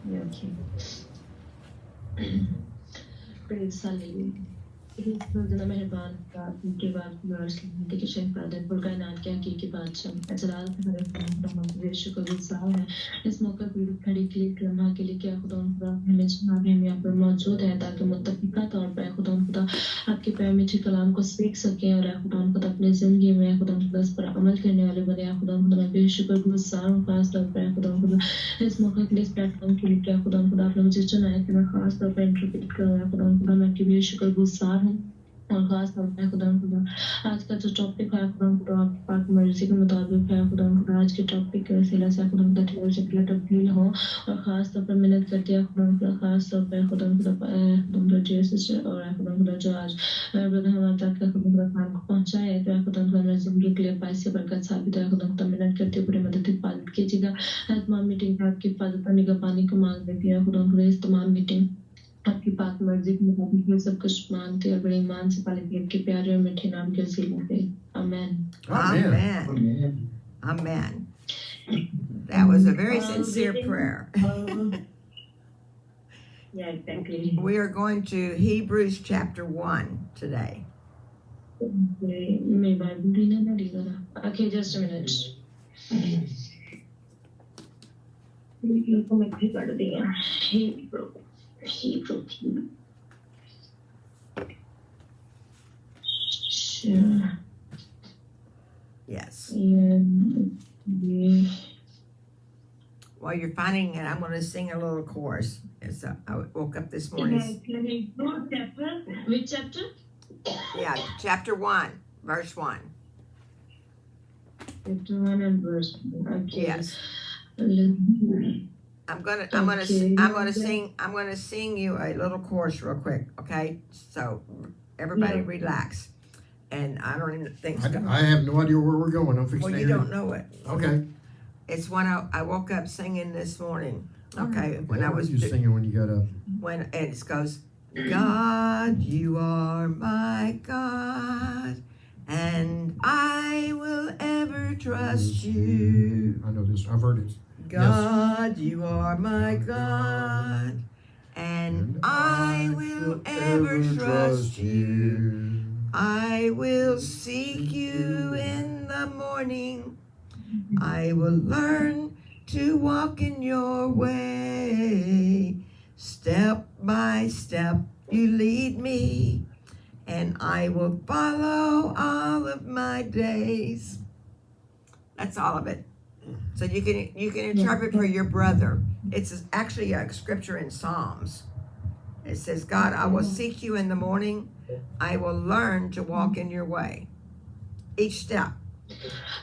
Yeah, okay. Praise Hallelujah. ज़्यादा मेहरबान खुदा आपके बाद के शहीद फादर पुल कायनात के हकीकी बादशाह जलाल के हरे खुदा हम यीशु को गुस्सा है इस मौके पर खड़ी के लिए लम्हा के लिए क्या खुदा खुदा हमें जनाब हम यहाँ पर मौजूद है ताकि मुत्तफिका तौर पर खुदा खुदा आपके प्यार मीठे कलाम को सीख सकें और खुदा खुदा अपनी जिंदगी में खुदा खुदा इस पर अमल करने वाले बने खुदा खुदा मैं बेशुक्र गुस्सा हूँ खास तौर पर खुदा खुदा इस मौके के लिए इस प्लेटफॉर्म के लिए क्या खुदा खुदा आपने मुझे चुना है कि मैं खास तौर पर इंटरप्रेट करूँ खुदा खुदा मैं आपकी बेशुक्र गुस्सा हूँ और खास तौर पे खुदा खुदा आज का जो टॉपिक है खुदा खुदा आपकी पाक मर्जी के मुताबिक है खुदा खुदा आज के टॉपिक के वसीला से खुदा खुदा ठोर से तब्दील हो और खास तौर पर मिन्नत करती है खुदा खुदा खास तौर पर खुदा खुदा खुदा खुदा जीसस और खुदा खुदा जो आज ब्रदर हमारे तक खुदा खुदा खान को पहुंचाए है तो खुदा खुदा मेरी जिंदगी के लिए बाइस से बरकत साबित है खुदा खुदा मिन्नत करती है पूरी मदद हिफाजत कीजिएगा तमाम मीटिंग आपकी हिफाजत और निगहबानी को मांग देती है खुदा खुदा इस तमाम मीटिंग आपकी पाक मर्जी के मुताबिक मैं सब कुछ मानते और बड़े ईमान से पाले के प्यारे और मीठे नाम के वसीले से आमीन Amen. Amen. That was a very sincere prayer. Yeah, exactly. We are going to Hebrews chapter 1 today. Okay, just a minute. Hebrew. Sure. Yes. Yeah. While you're finding it, I'm going to sing a little chorus. So I woke up this morning. Which chapter? Yeah, chapter 1, verse 1. Chapter 1 and verse 1. Okay. Yes. I'm gonna sing you a little chorus real quick, okay? So everybody relax. And I don't even think I have no idea where we're going. I'm fixing well, to you don't know it. Okay. It's when I woke up singing this morning. Okay, when I was you singing when you got up. When and it goes, God, you are my God, and I will ever trust you. I know this. I've heard it. God, you are my God, and I will ever trust you. I will seek you in the morning. I will learn to walk in your way. Step by step you lead me, and I will follow all of my days. That's all of it. So you can interpret for your brother. It's actually a scripture in Psalms. It says, God, I will seek you in the morning. I will learn to walk in your way. Each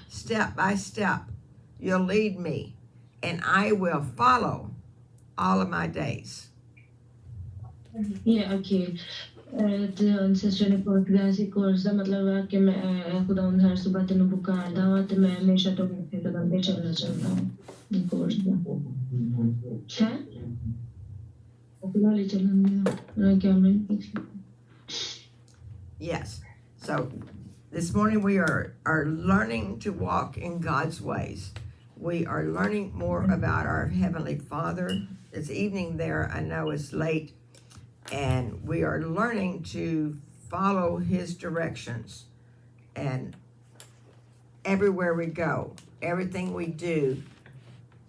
step by step, you'll lead me, and I will follow all of my days. Yeah, okay. Sister ने course का मतलब है कि मैं खुदा हर सुबह तेन पुकारदा वा ते मैं हमेशा तो कदम पे चलना चाहता हूँ कोर्स का है Yes. So this morning we are learning to walk in God's ways. We are learning more about our Heavenly Father. It's evening there. I know it's late. And we are learning to follow His directions. And everywhere we go, everything we do,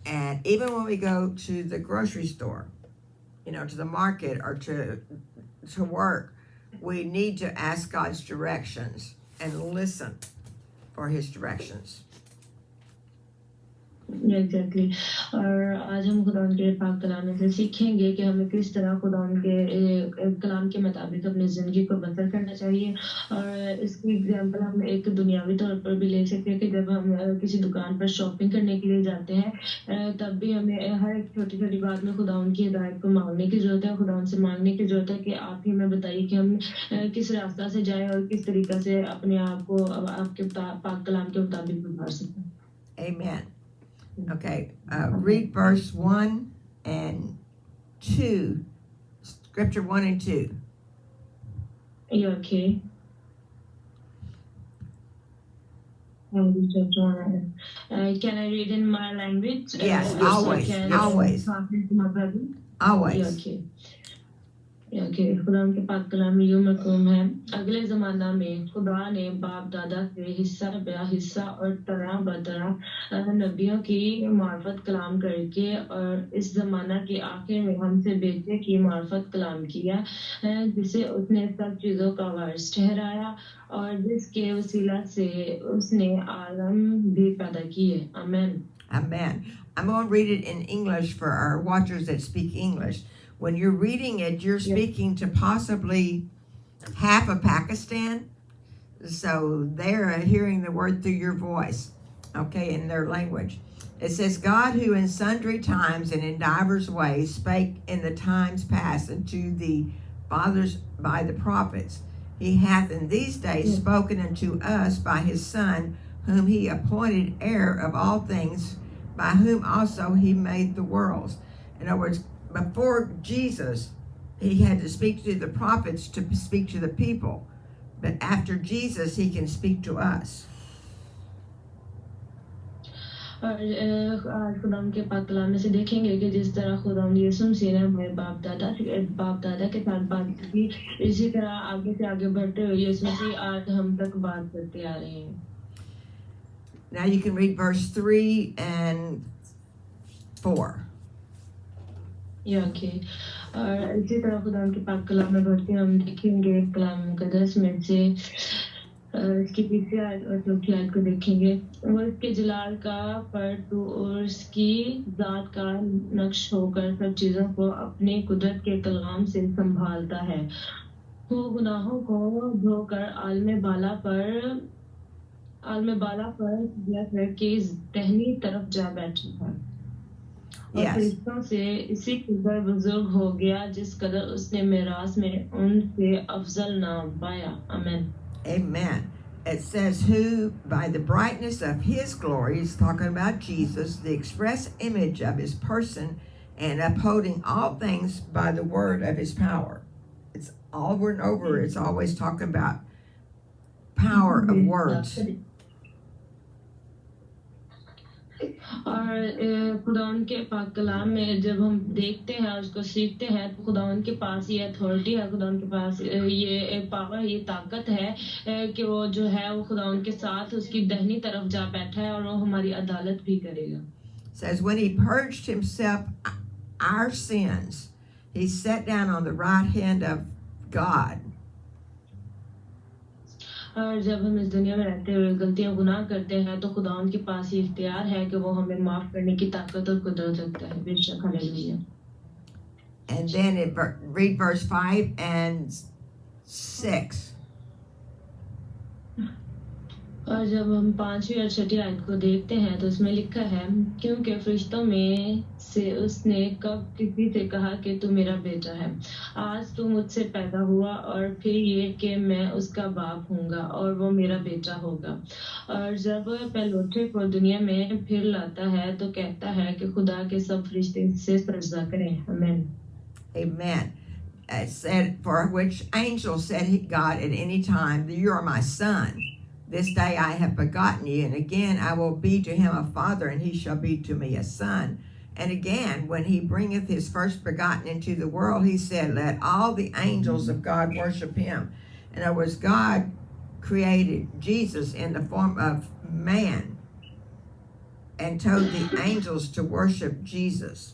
and even when we go to the grocery store, to the market or to work, we need to ask God's directions and listen for His directions. Exactly और आज हम खुदा के पाक कलाम से सीखेंगे कि हमें किस तरह खुदा के कलाम के मुताबिक अपनी ज़िंदगी को बसर करना चाहिए और इसकी एग्जांपल हम एक दुनियावी तौर पर भी ले सकते हैं कि जब हम किसी दुकान पर शॉपिंग करने के लिए जाते हैं तब भी हमें हर एक छोटी छोटी बात में खुदा की हिदायत को मांगने की ज़रूरत है खुदा से मांगने की ज़रूरत है कि आप ही हमें बताइए कि हम किस रास्ता से जाएं और किस तरीक़ा से अपने आप को आपके पाक कलाम के मुताबिक गुजार सकें. Amen. Okay, read verse 1 and 2, scripture 1 and 2. Are you okay? Can I read in my language? Yes, Or always, can always, translate to my brother? Yeah, always. okay. कि खुदा के पाक कलाम यूं मरकूम है अगले ज़माना में खुदा ने बाप दादा से हिस्सा बया हिस्सा और तरह बतरह नबियों की मार्फत कलाम करके और इस ज़माना के आखिर में हमसे बेटे की मार्फत कलाम किया जिसे उसने सब चीज़ों का वारिस ठहराया और जिसके वसीला से उसने आलम भी पैदा किए आमीन Amen. I'm going to read it in English for our watchers that speak English. When you're reading it, you're Yeah. speaking to possibly half of Pakistan. So they're hearing the word through your voice, okay, in their language. It says, God who in sundry times and in divers ways spake in the times past unto the fathers by the prophets, he hath in these days Yeah. spoken unto us by his Son, whom he appointed heir of all things, by whom also he made the worlds. In other words, before Jesus, he had to speak to the prophets to speak to the people. But after Jesus, he can speak to us. और आज खुदाम के पाक कलाम में से देखेंगे कि जिस तरह खुदाम यीशु मसीह ने हमारे बाप दादा के साथ बात की इसी तरह आगे से आगे बढ़ते हुए यीशु मसीह आज हम तक बात करते आ रहे हैं Now you can read verse 3 and 4. या ओके और इसी तरह खुदाम के पाक कलाम में बढ़ते हम देखेंगे कलाम मुकद्दस में से इसकी तीसरी आयत और चौथी आयत को देखेंगे वो इसके जलाल का पर्दू और इसकी जात का नक्श होकर सब चीजों को अपने कुदरत के कलाम से संभालता है वो गुनाहों को धोकर आलम बाला पर की दहनी तरफ जा बैठा है और Yes. फरिश्तों से इसी कदर बुजुर्ग हो गया जिस कदर उसने मेरास में उनसे अफजल नाम पाया आमीन Amen. It says, who by the brightness of his glory, is talking about Jesus, the express image of his person, and upholding all things by the word of his power. It's over and over, it's always talking about power of words. और खुदावन के पाक कलाम में जब हम देखते हैं उसको सीखते हैं तो खुदावन के पास ये अथॉरिटी है खुदावन के पास ये पावर ये ताकत है कि वो जो है वो खुदावन के साथ उसकी दाहिनी तरफ जा बैठा है और वो हमारी अदालत भी करेगा Says when he purged himself our sins, he sat down on the right hand of God. और जब हम इस दुनिया में रहते हुए गलतियां गुनाह करते हैं तो खुदावन के पास ये इख्तियार है कि वो हमें माफ करने की ताकत और कुदरत रखता है बेशक hallelujah And then read verse 5 and 6. और जब हम 5वीं और 6वीं आयत को देखते हैं तो उसमें लिखा है क्योंकि फरिश्तों में से उसने कब किसी से कहा कि तू मेरा बेटा है आज तू मुझसे पैदा हुआ और फिर ये कि मैं उसका बाप हूँगा और वो मेरा बेटा होगा और जब पहलोठे को दुनिया में फिर लाता है तो कहता है कि खुदा के सब फरिश्ते से सजदा करें आमीन Amen. It said, for which angel said God at any time, you are my son. This day I have begotten you, and again I will be to him a father, and he shall be to me a son. And again, when he bringeth his first begotten into the world, he said, let all the angels of God worship him. In other words, God created Jesus in the form of man and told the angels to worship Jesus.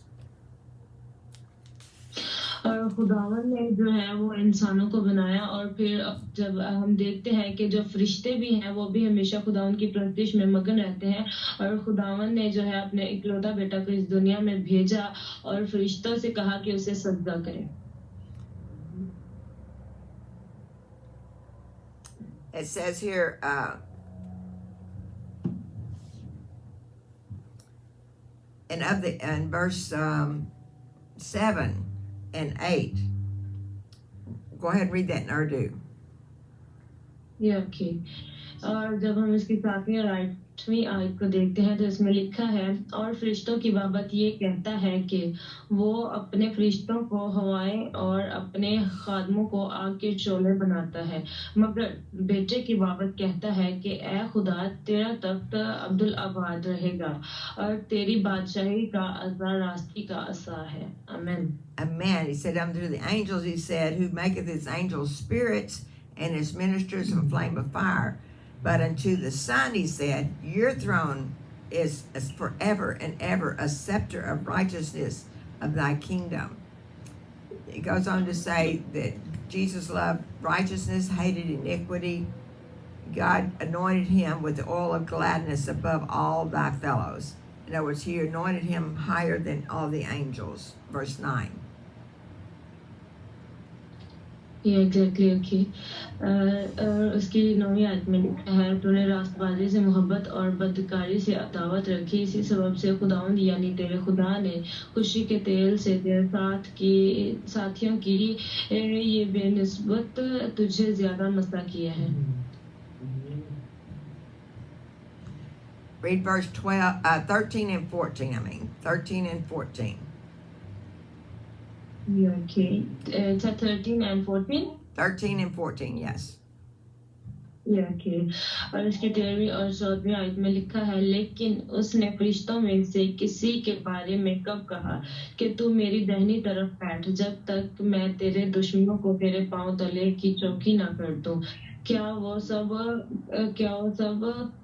और खुदावन ने जो है वो इंसानों को बनाया और फिर जब हम देखते हैं कि जो फरिश्ते भी हैं वो भी हमेशा खुदावन की परस्तिश में मगन रहते हैं और खुदावन ने जो है अपने इकलौता बेटा को इस दुनिया में भेजा और फरिश्तों से कहा कि उसे सजदा करें It says here, in verse 7 and 8. Go ahead and read that in Urdu. ये ओके और जब हम इसकी 7वीं और 8वीं आयत को देखते हैं तो इसमें लिखा है, और फरिश्तों की बाबत ये कहता है कि वो अपने फरिश्तों को हवाएं और अपने खादमों को आग के शोले बनाता है, मगर बेटे की बाबत कहता है कि ए खुदा, तेरा तख्त अब्दुल आबाद रहेगा और तेरी बादशाही का असा रास्ती का असा है। आमीन। Amen. He said, unto the angels, he said, who maketh his angels spirits and his ministers a flame of fire. But unto the Son, he said, your throne is forever and ever, a scepter of righteousness of thy kingdom. It goes on to say that Jesus loved righteousness, hated iniquity. God anointed him with the oil of gladness above all thy fellows. In other words, he anointed him higher than all the angels. Verse 9. ये exactly okay. उसकी 9वीं आयत में लिखा है, तूने रास्तबाजी से मोहब्बत और बदकारी से अदावत रखी, इसी सबब से खुदावंद यानी तेरे खुदा ने खुशी के तेल से तेरे साथियों की ये बेनिस्बत तुझे ज्यादा मसा किया है। Read verse 13 and 14. 13 and 14. Okay. 13 and 14. 13 and 14, yes. Okay. और इसकी 13वीं और 14वीं आयत में लिखा है, लेकिन उसने फरिश्तों में से किसी के बारे में कब कहा कि तू मेरी दाहिनी तरफ बैठ, जब तक मैं तेरे दुश्मनों को तेरे पांव तले की चौकी ना कर दूं। क्या वो सब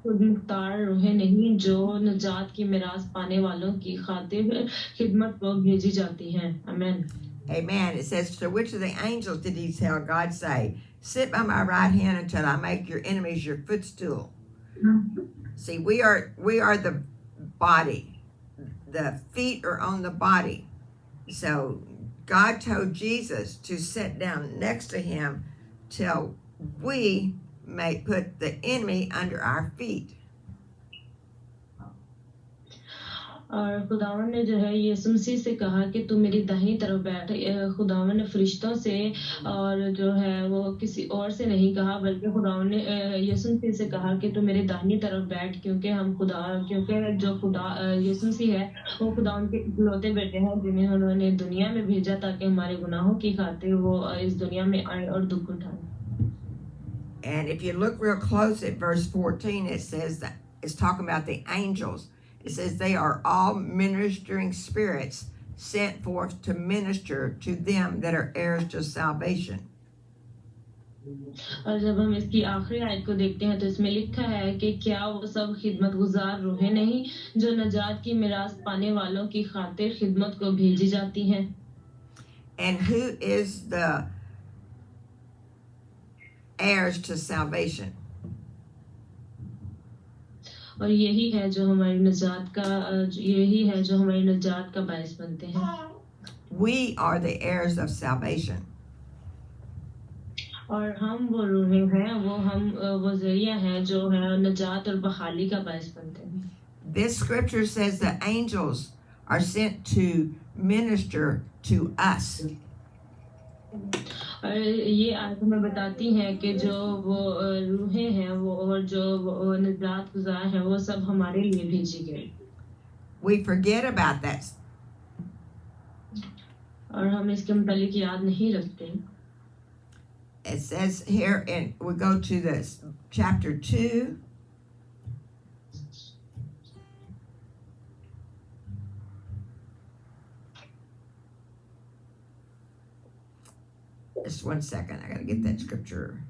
खुद मुख्तार रूहें नहीं जो नजात की मिरास पाने वालों की खातिर खिदमत को भेजी जाती हैं। आमीन। Amen. It says, to which of the angels did he tell God say, sit by my right hand until I make your enemies your footstool? See, we are the body. The feet are on the body. So God told Jesus to sit down next to him till we may put the enemy under our feet. और खुदावन ने जो है यीशु मसीह से कहा कि तू मेरी दाहिनी तरफ बैठ। खुदावन ने फरिश्तों से और जो है वो किसी और से नहीं कहा, बल्कि खुदावन ने यीशु मसीह से कहा कि तू मेरी दाहिनी तरफ बैठ, क्योंकि जो खुदा यीशु मसीह है वो खुदावन के इकलौते बेटे हैं जिन्हें उन्होंने दुनिया में भेजा ताकि हमारे गुनाहों की खातिर वो इस दुनिया में आए और दुख उठाए। And if you look real close at verse 14, it says that it's talking about the angels. It says they are all ministering spirits sent forth to minister to them that are heirs to salvation. और जब हम इसकी आखिरी आयत को देखते हैं तो इसमें लिखा है कि क्या वो सब खिदमत गुजार रूहें नहीं जो नजात की मिरास पाने वालों की खातिर खिदमत को भेजी जाती हैं। And who is the heirs to salvation? और यही है जो हमारी नजात का बायस बनते हैं। We are the heirs of salvation. और हम वो रूहें हैं, वो जरिया हैं जो है नजात और बहाली का बायस बनते हैं। This scripture says the angels are sent to minister to us. और ये आयत हमें बताती हैं कि जो वो रूहें हैं वो और जो वो नजात गुजार हैं वो सब हमारे लिए भेजी गई। We forget about that. और हम इसके मुतालिक याद नहीं रखते। It says here, and we go to this chapter 2. Just one second, I gotta get that scripture.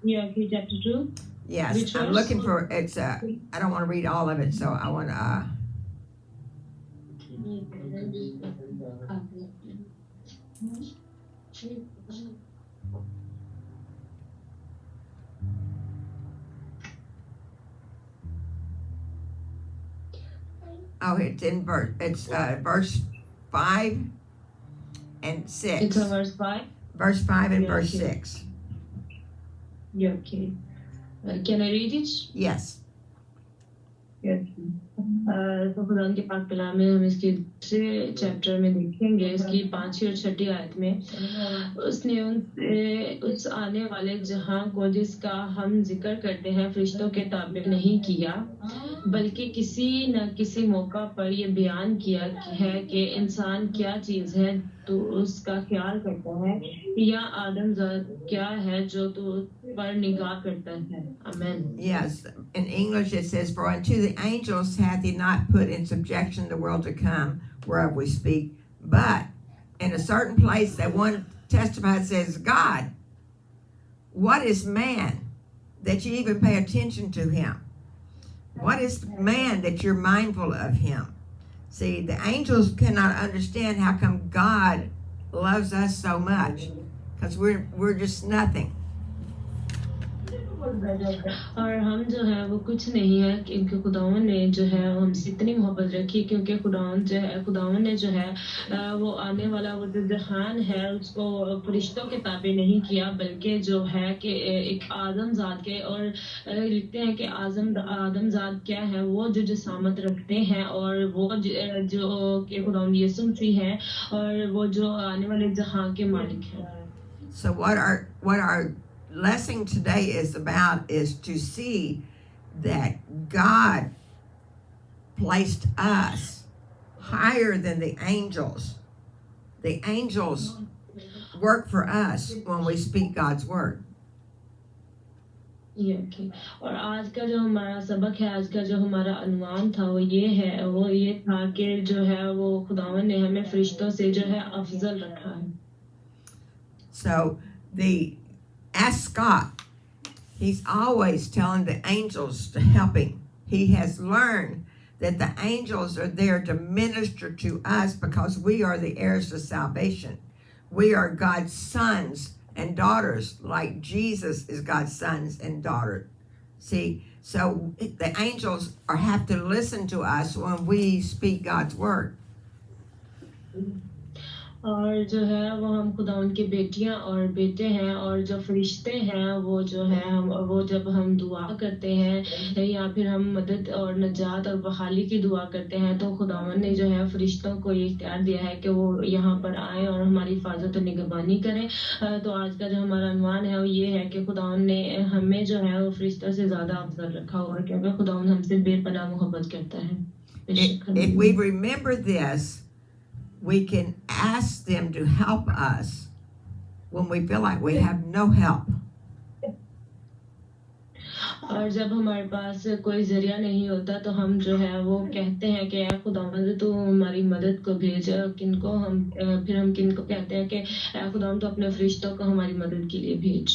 Yeah, okay, chapter 2. Yes, Which I'm verse? looking for it's. I don't want to read all of it, so I want to. Oh, it's in verse. It's verse 5 and 6. It's a verse 5. Verse 5 and Yeah, verse okay. 6. Yeah, okay. Can I read it? Yes. Yes. तो खुदा के पाक कलाम में हम इसके दूसरे chapter में देखेंगे, इसकी 5वीं और 6वीं आयत में उसने उस आने वाले जहां को जिसका हम जिक्र करते हैं फरिश्तों के ताबे नहीं किया, बल्कि किसी न किसी मौका पर यह बयान किया है कि इंसान क्या चीज है तो उसका ख्याल करता है, या आदमजात क्या है जो तो पर निगाह करता है. Amen. Yes, in English it says, "For unto the angels hath he not put in subjection the world to come, whereof we speak." But in a certain place that one testified says, "God, what is man that you even pay attention to him? What is man that you're mindful of him?" See, the angels cannot understand how come God loves us so much, because we're just nothing. और हम जो है वो कुछ नहीं है, क्योंकि खुदावन ने जो है हमसे इतनी मोहब्बत रखी, क्योंकि खुदावन ने जो है वो आने वाला वो जो जहान है उसको फरिश्तों के ताबे नहीं किया, बल्कि जो है कि एक आदमजात के, और लिखते हैं कि आदमजात क्या है, वो जो जसामत रखते हैं, और वो जो कि खुदावन यीशु मसीह है, और वो जो आने वाले जहां के मालिक है. So what our lesson today is about is to see that God placed us higher than the angels. The angels work for us when we speak God's word. ये ओके. और आज का जो हमारा सबक है, आज का जो हमारा अनुमान था वो ये था कि जो है वो खुदावन ने हमें फरिश्तों से जो है अफजल रखा है. So ask Scott. He's always telling the angels to help him. He has learned that the angels are there to minister to us because we are the heirs to salvation. We are God's sons and daughters, like Jesus is God's sons and daughters. See, so the angels have to listen to us when we speak God's word. और जो है वो हम खुदा उनके बेटियां और बेटे हैं, और जो फरिश्ते हैं वो जो है वो जब हम दुआ करते हैं या फिर हम मदद और नजात और बहाली की दुआ करते हैं, तो खुदावन ने जो है फरिश्तों को ये इख्तियार दिया है कि वो यहाँ पर आए और हमारी हिफाजत और निगहबानी करें. तो आज का जो हमारा अनुमान है वो ये है कि खुदावन ने हमें जो है वो फरिश्तों से ज्यादा अफजल रखा हुआ है, क्योंकि खुदावन हमसे बेपनाह मोहब्बत करता है. If we remember this, we can ask them to help us when we feel like we have no help. और जब हमारे पास कोई जरिया नहीं होता तो हम जो है वो कहते हैं कि ऐ खुदावंद तू हमारी मदद को भेज. किनको कहते हैं कि ऐ खुदावंद तू अपने फरिश्तों को हमारी मदद के लिए भेज.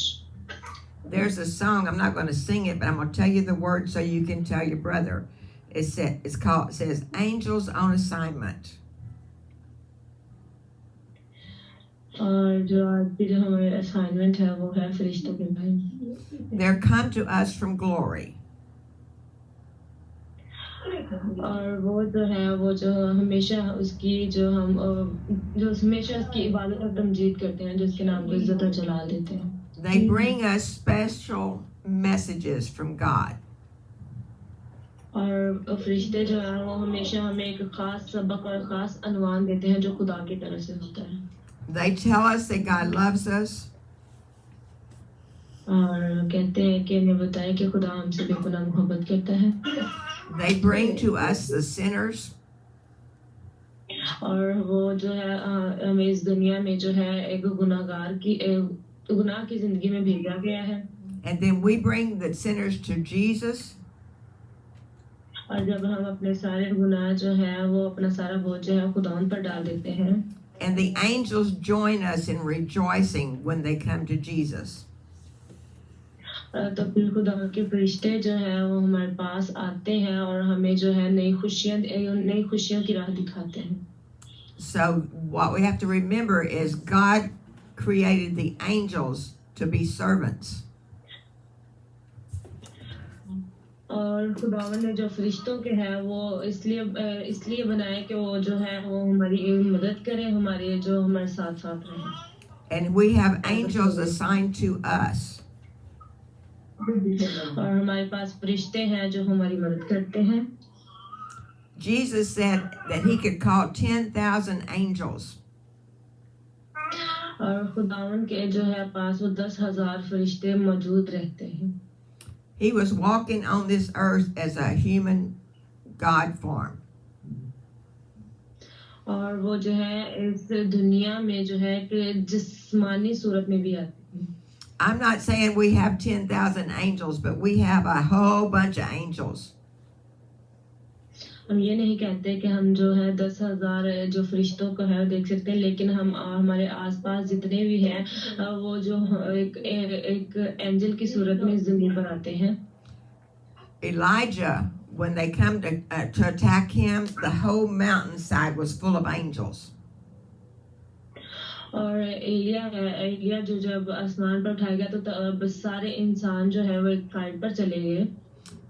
There's a song, I'm not going to sing it, but I'm going to tell you the words so you can tell your brother. It says Angels on Assignment. और जो आज की जो हमारी असाइनमेंट है वो है फरिश्तों के भाई. They're come to us from glory. और वो जो है वो जो हमेशा उसकी जो हमेशा उसकी इबादत और तमजीद करते हैं, जो उसके नाम को इज्जत और जलाल देते हैं. They bring us special messages from God. और फरिश्ते जो है वो हमेशा हमें एक खास सबक और खास अनुमान देते हैं जो खुदा की तरफ से होता है. They tell us that God loves us. और कहते हैं कि हमें बताएं कि खुदा हमसे बेपनाह मोहब्बत करता है. They bring to us the sinners. और वो जो है हमें इस दुनिया में जो है एक गुनाह की जिंदगी में भेजा गया है. And then we bring the sinners to Jesus. और जब हम अपने सारे गुनाह जो है वो अपना सारा बोझ जो है खुदावन पर डाल देते हैं. And the angels join us in rejoicing when they come to Jesus. तो फिर खुदा के फरिश्ते जो है वो हमारे पास आते हैं और हमें जो है नई खुशियों की राह दिखाते हैं. So what we have to remember is God created the angels to be servants. और खुदावन ने जो फरिश्तों के हैं वो इसलिए बनाए कि वो जो है वो हमारी मदद करें, हमारे साथ रहें. And we have angels assigned to us. और हमारे पास फरिश्ते हैं जो हमारी मदद करते हैं. Jesus said that he could call 10,000 angels. और खुदावन के जो है पास वो 10,000 फरिश्ते मौजूद रहते हैं. He was walking on this earth as a human God form. और वो जो है इस दुनिया में जो है कि जिस्मानी सूरत में भी आते हैं. I'm not saying we have 10,000 angels, but we have a whole bunch of angels. हम ये नहीं कहते कि हम जो है 10,000 जो फरिश्तों को है देख सकते हैं, लेकिन हम हमारे आसपास जितने भी हैं वो जो एक एंजल की सूरत में इस ज़मीन पर आते हैं. Elijah, when they come to attack him, the whole mountainside was full of angels. और एलिया जो जब आसमान पर उठाया गया तो सारे इंसान जो है वो एक फ्लाइट पर चले गए.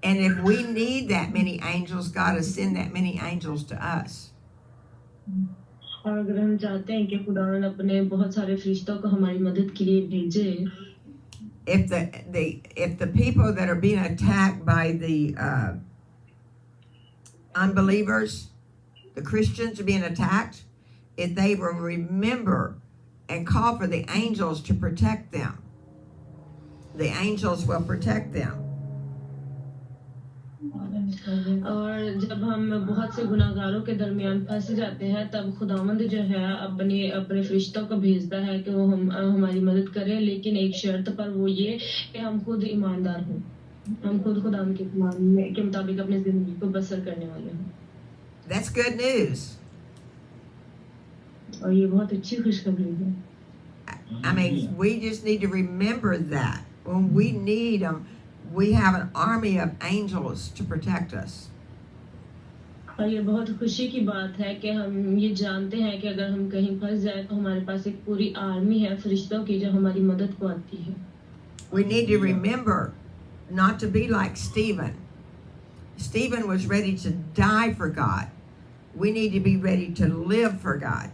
And if we need that many angels, God has sent that many angels to us. और अगर हम चाहते हैं कि खुदावन अपने बहुत सारे फरिश्तों को हमारी मदद के लिए भेजे. If the people that are being attacked by the unbelievers, the Christians are being attacked, if they will remember and call for the angels to protect them, the angels will protect them. और जब हम बहुत से गुनाहगारों के दरमियान फंस जाते हैं तब खुदावंद जो है अपने फरिश्तों को भेजता है कि वो हमारी मदद करें, लेकिन एक शर्त पर, वो ये कि हम खुद ईमानदार हों, हम खुद खुदावंद के मुताबिक अपनी जिंदगी को बसर करने वाले हों. That's good news. और ये बहुत अच्छी खुशखबरी है. I mean, we just need to remember that when we need them, we have an army of angels to protect us. और ये बहुत खुशी की बात है कि हम ये जानते हैं कि अगर हम कहीं फंस जाए तो हमारे पास एक पूरी आर्मी है फरिश्तों की जो हमारी मदद को आती है. We need to remember not to be like Stephen. Stephen was ready to die for God. We need to be ready to live for God.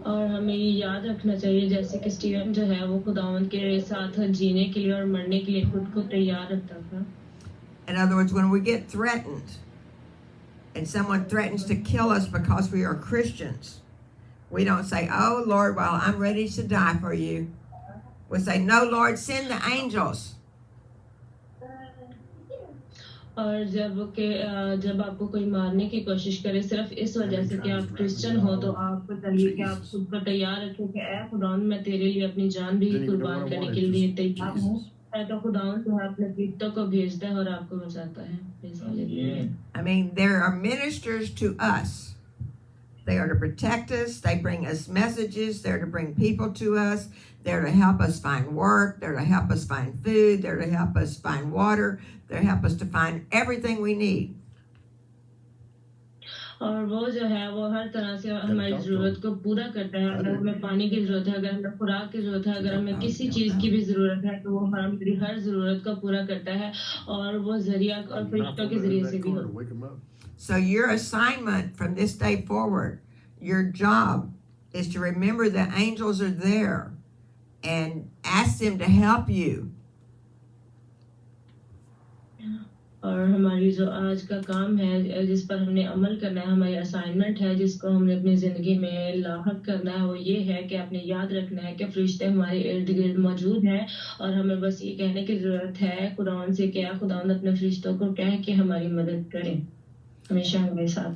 और हमें ये याद रखना चाहिए जैसे कि स्टीवन जो है वो खुदावंद के साथ जीने के लिए और मरने के लिए खुद को तैयार रखता था. In other words, when we get threatened and someone threatens to kill us because we are Christians, we don't say, "Oh Lord, well, I'm ready to die for you." We say, "No, Lord, send the angels." और जब आपको कोई मारने की कोशिश करे सिर्फ इस वजह से कि आप क्रिश्चियन हो, तो आपको चाहिए कि आप खुद को तैयार रखें कि ऐ खुदावंद मैं तेरे लिए अपनी जान भी कुर्बान करने के लिए तैयार हूँ. तो खुदावंद जो है अपने फरिश्तों को भेजता है और आपको बचाता है. I mean, there are ministers to us. They are to protect us. They bring us messages. They're to bring people to us. They're to help us find work. They're to help us find food. They're to help us find water. They're to help us to find everything we need. और वो जो है वो हर तरह से हमारी जरूरत को पूरा करता है. अगर हमें पानी की जरूरत है, अगर हमें खुराक की जरूरत है, अगर हमें किसी चीज की भी जरूरत है, तो वो हमारी हर जरूरत को पूरा करता है और वो जरिया और फरिश्तों के जरिए से भी होता है. So your assignment from this day forward, your job is to remember the angels are there and ask them to help you. और हमारी जो आज का काम है जिस पर हमने अमल करना है, हमारी असाइनमेंट है जिसको हमने अपनी जिंदगी में लाहक करना है, वो ये है कि आपने याद रखना है कि फरिश्ते हमारे इर्द गिर्द मौजूद हैं और हमें बस ये कहने की जरूरत है खुदावंद से कि खुदावंद अपने फरिश्तों को कह के हमारी मदद करें, हमेशा हमारे साथ.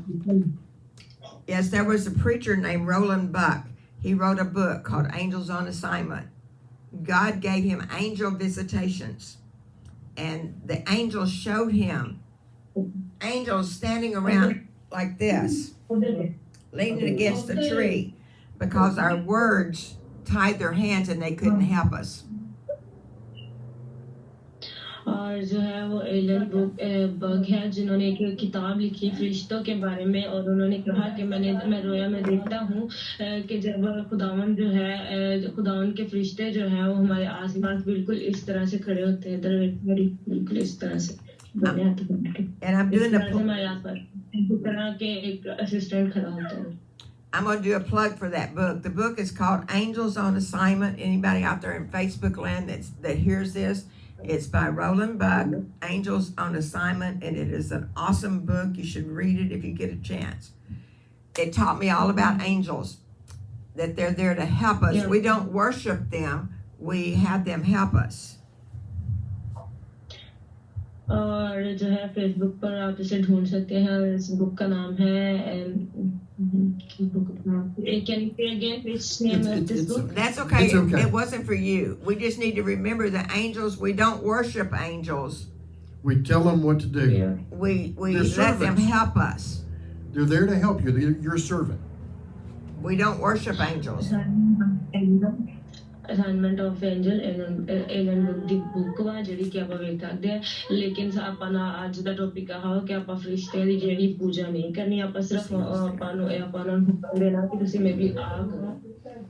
Yes, there was a preacher named Roland Buck. He wrote a book called Angels on Assignment. God gave him angel visitations. And the angels showed him angels standing around like this, leaning against the tree, because our words tied their hands and they couldn't help us. और जो है वो Elon bug है जिन्होंने एक किताब लिखी फरिश्तों के बारे में, और उन्होंने कहा कि मैं रोया में देखता हूँ कि जब खुदावन जो है खुदावन के फरिश्ते जो है वो हमारे आसपास बिल्कुल इस तरह से खड़े होते हैं, बिल्कुल इस तरह से And I'm doing हमारे आसपास इस तरह के एक असिस्टेंट खड़ा होता है. I'm going to do a plug for that book. The book is called Angels on Assignment. Anybody out there in Facebook land that hears this, It's by Roland Buck, Angels on Assignment, and it is an awesome book. You should read it if you get a chance. It taught me all about angels, that they're there to help us. Yeah. We don't worship them, we have them help us. और जो है Facebook पर आप इसे ढूंढ सकते हैं. इस बुक का नाम है Can you say again which name of this book? That's okay. It's okay. It wasn't for you. We just need to remember the angels. We don't worship angels. We tell them what to do. Yeah. We They're let them servants. help us. They're there to help you. They're your servant. We don't worship angels. Assignment of Angel Allen book the book वा ਜਿਹੜੀ ਕਿ ਆਪਾਂ ਵੇਖ ਸਕਦੇ ਆ ਲੇਕਿਨ ਆਪਾਂ ਨਾ ਅੱਜ ਦਾ ਟੌਪਿਕ ਆ ਹੋ ਕਿ ਆਪਾਂ ਫਰਿਸ਼ਤਿਆਂ ਦੀ ਜਿਹੜੀ ਪੂਜਾ ਨਹੀਂ ਕਰਨੀ ਆਪਾਂ ਸਿਰਫ ਆਪਾਂ ਨੂੰ ਹੁਕਮ ਦੇਣਾ ਕਿ ਤੁਸੀਂ ਮੇਰੀ ਆ ਕਰੋ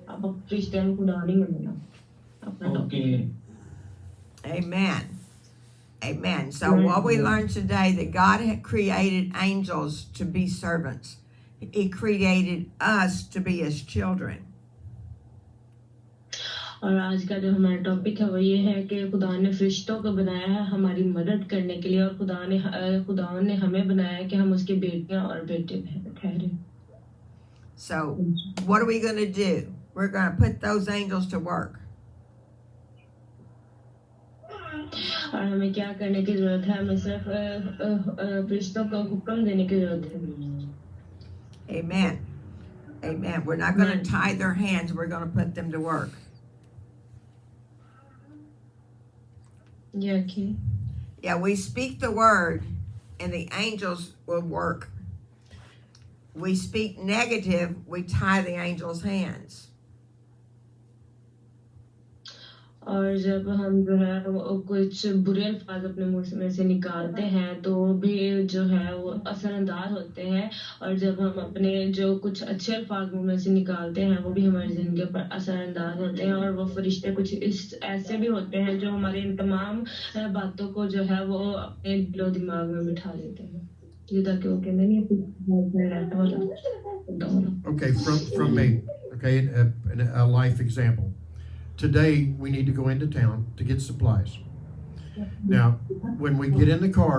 ਆਪਾਂ ਫਰਿਸ਼ਤਿਆਂ ਨੂੰ ਖੁਦਾ ਨਹੀਂ ਮੰਨਣਾ ਆਪਣਾ topic Amen. Amen. So what we learned today, that God had created angels to be servants. He created us to be his children. और आज का जो हमारा टॉपिक है वो ये है कि खुदा ने फरिश्तों को बनाया है हमारी मदद करने के लिए और खुदा ने हमें बनाया है कि हम उसके बेटियां और बेटे ठहरे. So what are we going to do? We're going to put those angels to work. और हमें क्या करने की जरूरत है हमें सिर्फ फरिश्तों को हुक्म देने की जरूरत है. Amen. Amen. We're not going to tie their hands. We're going to put them to work. Yeah, okay. Yeah, we speak the word and the angels will work. We speak negative, we tie the angels' hands. और जब हम जो है वो कुछ बुरे अल्फाज अपने मुंह में से निकालते हैं तो भी जो है वो असरअंदाज होते हैं और जब हम अपने जो कुछ अच्छे अल्फाज मुंह में से निकालते हैं वो भी हमारी जिंदगी पर असरअंदाज होते हैं और वो फरिश्ते कुछ इस ऐसे भी होते हैं जो हमारे इन तमाम बातों को जो है वो अपने दिलो दिमाग में बिठा लेते हैं ये ताकि वो कहते नहीं. Okay, from me. Okay, a life example. Today we need to go into town to get supplies. Now, when we get in the car,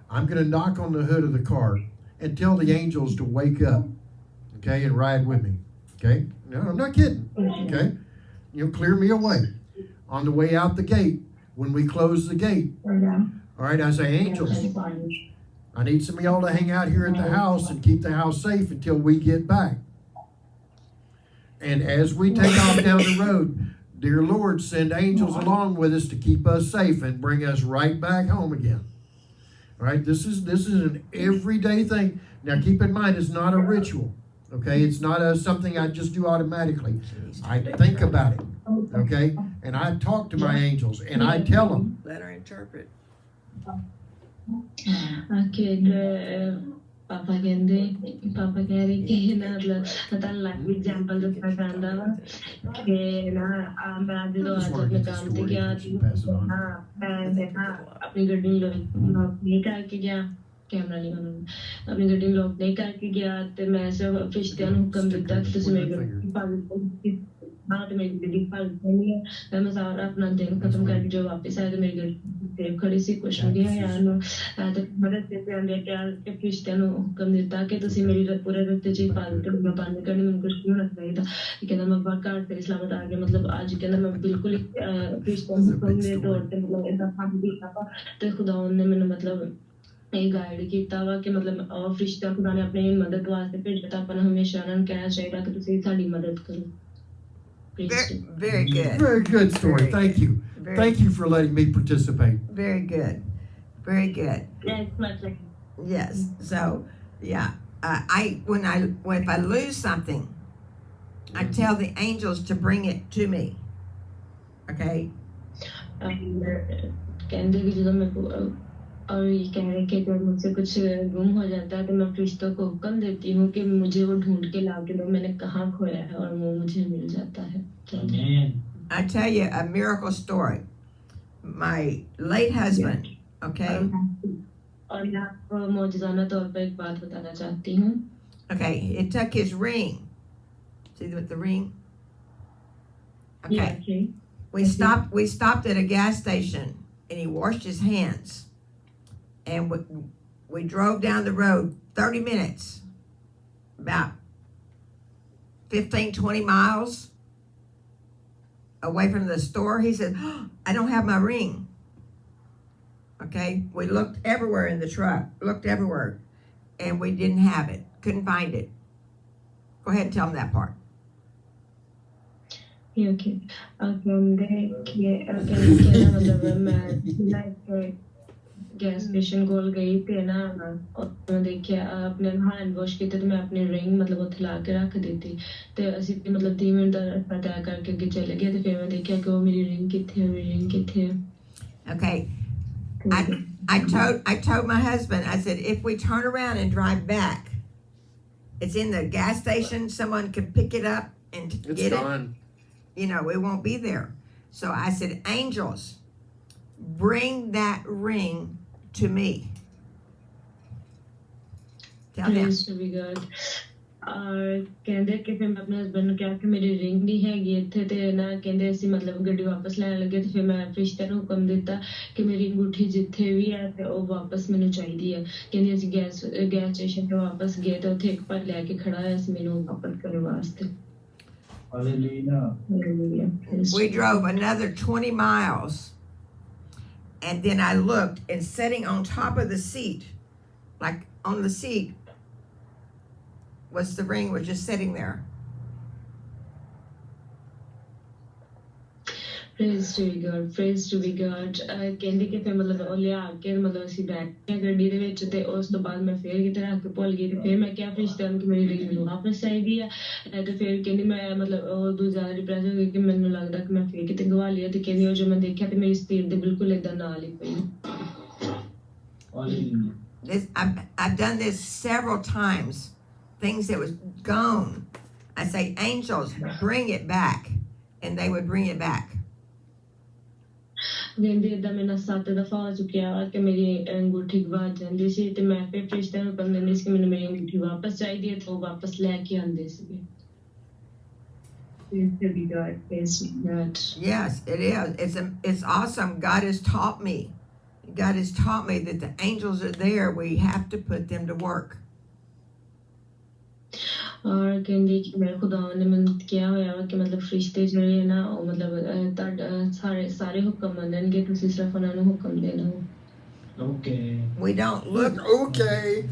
I'm going to knock on the hood of the car and tell the angels to wake up, okay, and ride with me. Okay? No, I'm not kidding. Okay? Clear me away. On the way out the gate, when we close the gate, all right, I say, angels, I need some of y'all to hang out here at the house and keep the house safe until we get back. And as we take off down the road, dear Lord, send angels along with us to keep us safe and bring us right back home again. All right, this is an everyday thing. Now, keep in mind, it's not a ritual. Okay, it's not something I just do automatically. I think about it. Okay, and I talk to my angels and I tell them. Let her interpret. पापा कह रहे कि ना मतलब live example दूसरा कहना वा कि ना मैं आज जो आज अपने काम पे गया हाँ मैं अपनी गड्डी लॉक नहीं करके गया कैमरा नहीं बनाना अपनी गड्डी लॉक नहीं करके गया तो मैं सिर्फ फरिश्तियां ਨੂੰ ਹੁਕਮ ਦਿੱਤਾ ਕਿ ਤੁਸੀਂ ਮੇਰੀ गड्डी तो मेरी गड्डी पाल नहीं है मैं सारा अपना दिन खत्म करके जो वापस आया तो मेरी गड्डी सेव खड़ी सी कुछ हो गया यार नो तो मदद से आंदे क्या कि फरिश्तियां ਨੂੰ ਹੁਕਮ ਦਿੱਤਾ कि ਤੁਸੀਂ ਮੇਰੀ पूरे रस्ते च हिफाजत करनी पालना करनी मैं कुछ नहीं होना चाहिए था कहना मैं बाहर से इस्लामाबाद आ गया मतलब आज कहना मैं बिल्कुल फरिश्तियां ਨੂੰ ਹੁਕਮ ਦੇ तौर पे मतलब ऐसा काम ਕੀਤਾ तो खुदा ने मैंने मतलब ਇਹ ਗਾਈਡ ਕੀਤਾ ਵਾ ਕਿ ਮਤਲਬ ਫਰਿਸ਼ਤਾ ਖੁਦਾ ਨੇ ਆਪਣੀ ਮਦਦ ਵਾਸਤੇ ਭੇਜਿਆ ਤਾਂ ਆਪਾਂ ਨੂੰ ਹਮੇਸ਼ਾ ਉਹਨਾਂ ਨੂੰ ਕਹਿਣਾ ਚਾਹੀਦਾ ਕਿ ਤੁਸੀਂ ਸਾਡੀ ਮਦਦ ਕਰੋ. Very good. Very good story. Thank you. Thank you for letting me participate. Very good. Very good. Yes, much like Yes. So, yeah. If I lose something, I tell the angels to bring it to me. Okay. कहते कि ਜਦੋਂ मैं और ये कह रहे कि अगर मुझसे कुछ गुम हो जाता है तो मैं फरिश्तों को हुक्म देती हूँ कि मुझे वो ढूंढ के ला के दो मैंने कहाँ खोया है और वो मुझे मिल जाता है. I tell you a miracle story. My late husband, okay? और मैं आपको मौजूदाना तौर पर एक बात बताना चाहती हूँ. Okay, it took his ring. See with the ring? Okay. Yeah, okay. We stopped at a gas station and he washed his hands. And we drove down the road 30 minutes, about 15, 20 miles away from the store. He said, oh, I don't have my ring. Okay, we looked everywhere in the truck, looked everywhere, and we didn't have it, couldn't find it. Go ahead and tell them that part. Yeah, okay. मतलब मैं gas station कोल गई ते ना और मैं देखिया अपने hand wash किते ते मैं अपनी रिंग मतलब उत्थे ला के रख दी ते ਅਸੀਂ मतलब 3 मिनट दा तय करके अगे चले गए ते फिर मैं देखिया कि वो मेरी रिंग किथे है. Okay, I told my husband, I said, if we turn around and drive back, it's in the gas station, someone could pick it up and It's get gone. it. You know, it won't be there. So I said, angels, bring that ring to me. Tell them. Praise to be God. और कहंदे कि फिर मैं अपने husband ਨੂੰ ਕਿਹਾ ਕਿ ਮੇਰੀ ਰਿੰਗ ਨਹੀਂ ਹੈਗੀ ਇੱਥੇ ਤੇ ਨਾ ਕਹਿੰਦੇ ਅਸੀਂ ਮਤਲਬ ਗੱਡੀ ਵਾਪਸ ਲੈਣ ਲੱਗੇ ਤੇ ਫਿਰ ਮੈਂ ਫਰਿਸ਼ਤੇ ਨੂੰ ਹੁਕਮ ਦਿੱਤਾ ਕਿ ਮੇਰੀ ਅੰਗੂਠੀ ਜਿੱਥੇ ਵੀ ਹੈ ਤੇ ਉਹ ਵਾਪਸ ਮੈਨੂੰ ਚਾਹੀਦੀ ਹੈ. ਕਹਿੰਦੇ ਅਸੀਂ ਗੈਸ ਸਟੇਸ਼ਨ ਤੇ ਵਾਪਸ ਗਏ ਤੇ ਉੱਥੇ ਇੱਕ ਪਰ ਲੈ ਕੇ ਖੜਾ ਹੋਇਆ ਸੀ ਮੈਨੂੰ ਵਾਪਸ ਕਰਨ ਵਾਸਤੇ. Hallelujah. We drove another 20 miles, and then I looked, and sitting on top of the seat, like on the seat, was the ring was just sitting there. Praise to be God. Praise to be God. ਕਹਿੰਦੇ ਕਿ ਫਿਰ ਮਤਲਬ ਉਹ ਲਿਆ ਕੇ ਮਤਲਬ ਅਸੀਂ ਬੈਠ ਗਏ ਗੱਡੀ ਦੇ ਵਿੱਚ ਤੇ ਉਸ ਤੋਂ ਬਾਅਦ ਮੈਂ ਫੇਰ ਕਿਤੇ ਰੱਖ ਕੇ ਭੁੱਲ ਗਈ ਤੇ ਫਿਰ ਮੈਂ ਕਿਹਾ ਫਰਿਸ਼ਤਿਆਂ ਨੂੰ ਕਿ ਮੇਰੀ ਰਿੰਗ ਮੈਨੂੰ ਵਾਪਸ ਚਾਹੀਦੀ ਆ ਤੇ ਫਿਰ ਕਹਿੰਦੀ ਮੈਂ ਮਤਲਬ ਉਹ ਦੂਜਾ ਡਿਪਰੈਸ ਹੋ ਗਈ ਕਿ ਮੈਨੂੰ ਲੱਗਦਾ ਕਿ ਮੈਂ ਫੇਰ ਕਿਤੇ ਗਵਾ ਲਿਆ ਤੇ ਕਹਿੰਦੀ ਉਹ ਜੋ ਮੈਂ ਦੇਖਿਆ ਤੇ ਮੇਰੀ ਸਪੀਡ ਦੇ ਬਿਲਕੁਲ ਏਦਾਂ ਨਾਲ ਹੀ ਪਈ. I've done this several times. Things that was gone. I say, angels, bring it back. And they would bring it back. ਕਹਿੰਦੇ ਏਦਾਂ ਮੇਰੇ ਨਾਲ 7 ਦਫਾ ਹੋ ਚੁੱਕਿਆ ਕਿ ਮੇਰੀ ਅੰਗੂਠੀ ਗਵਾਚ ਜਾਂਦੀ ਸੀ ਤੇ ਮੈਂ ਫਿਰ ਫਰਿਸ਼ਤਿਆਂ ਨੂੰ ਹੁਕਮ ਦਿੰਦੀ ਸੀ ਕਿ ਮੈਨੂੰ ਮੇਰੀ ਅੰਗੂਠੀ ਵਾਪਸ ਚਾਹੀਦੀ ਹੈ ਤੇ ਉਹ ਵਾਪਸ ਲੈ ਕੇ ਆਉਂਦੇ ਸੀਗੇ. Yes, it is. It's awesome. God has taught me that the angels are there. We have to put them to work. और कहंदे कि मैं खुदा ने मन किया होया कि मतलब फरिश्ते ਜਿਹੜੇ ਨਾ ਉਹ ਮਤਲਬ ਤੁਹਾਡਾ ਸਾਰੇ ਹੁਕਮ ਮੰਨਣਗੇ ਤੁਸੀਂ ਸਿਰਫ ਉਹਨਾਂ ਨੂੰ ਹੁਕਮ ਦੇਣਾ ਹੋ. Okay. We don't look. Okay.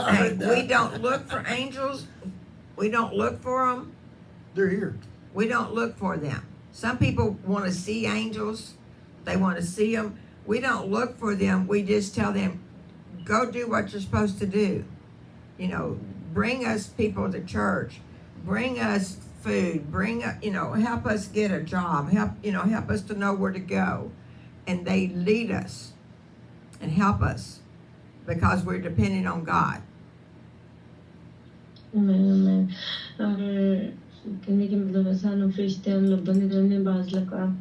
Hey, we don't look for angels. We don't look for them. They're here. We don't look for them. Some people want to see angels. They want to see them. We don't look for them. We just tell them, go do what you're supposed to do. You know, bring us people to church. Bring us food. Help us get a job. Help us to know where to go. And they lead us and help us because we're depending on God. Amen. ਕਹਿੰਦੇ ਕਿ ਮਤਲਬ ਸਾਨੂੰ ਫਰਿਸ਼ਤਿਆਂ ਨੂੰ ਲੱਭਣ ਦੇ ਦੌਰਾਨ ਬਾਜ਼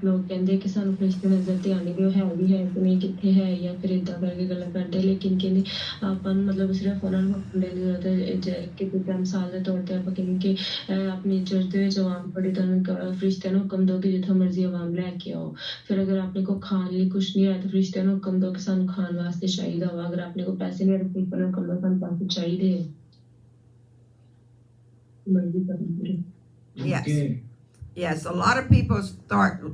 ਲੋਕ ਕਹਿੰਦੇ ਕਿ ਸਾਨੂੰ ਫਰਿਸ਼ਤੇ ਨਜ਼ਰ ਤੇ ਆਉਂਦੇ ਕਿ ਉਹ ਹੈ ਵੀ ਹੈ ਕਿ ਨਹੀਂ ਕਿੱਥੇ ਹੈ ਜਾਂ ਫਿਰ ਏਦਾਂ ਕਰਕੇ ਗੱਲਾਂ ਕਰਦੇ ਲੇਕਿਨ ਕਹਿੰਦੇ ਆਪਾਂ ਨੂੰ ਮਤਲਬ ਸਿਰਫ ਉਹਨਾਂ ਨੂੰ ਹੁਕਮ ਦੇਣ ਦੀ ਜ਼ਰੂਰਤ ਹੈ ਕਿ ਜਿੱਦਾਂ ਮਿਸਾਲ ਦੇ ਤੌਰ ਤੇ ਆਪਾਂ ਕਹਿੰਦੇ ਕਿ ਆਪਣੀ ਚਰਚ ਦੇ ਵਿੱਚ ਆਵਾਮ ਬੜੀ ਤੁਹਾਨੂੰ ਫਰਿਸ਼ਤਿਆਂ ਨੂੰ ਹੁਕਮ ਦਿਓ ਕਿ ਜਿੱਥੋਂ ਮਰਜ਼ੀ ਆਵਾਮ ਲੈ ਕੇ ਆਓ ਫਿਰ ਅਗਰ ਆਪਣੇ ਕੋਲ ਖਾਣ ਲਈ ਕੁਛ ਨਹੀਂ ਹੈ ਤਾਂ ਫਰਿਸ਼ਤਿਆਂ ਨੂੰ ਹੁਕਮ ਦਿਓ ਕਿ ਸਾਨੂੰ ਖਾਣ ਵਾਸਤੇ ਚਾਹੀਦਾ ਵਾ ਅਗਰ ਆਪਣੇ ਕੋਲ ਪੈਸੇ ਨਹੀਂ ਹੈ ਤਾਂ ਫਰਿਸ਼ਤਿਆਂ ਨੂੰ ਹੁਕਮ ਦਿਓ ਸਾਨੂੰ ਪੈਸੇ ਚਾਹੀਦੇ ਹੈ ਮਰਜ਼ੀ ਕਰਨੀ Yes. Yes, a lot of people start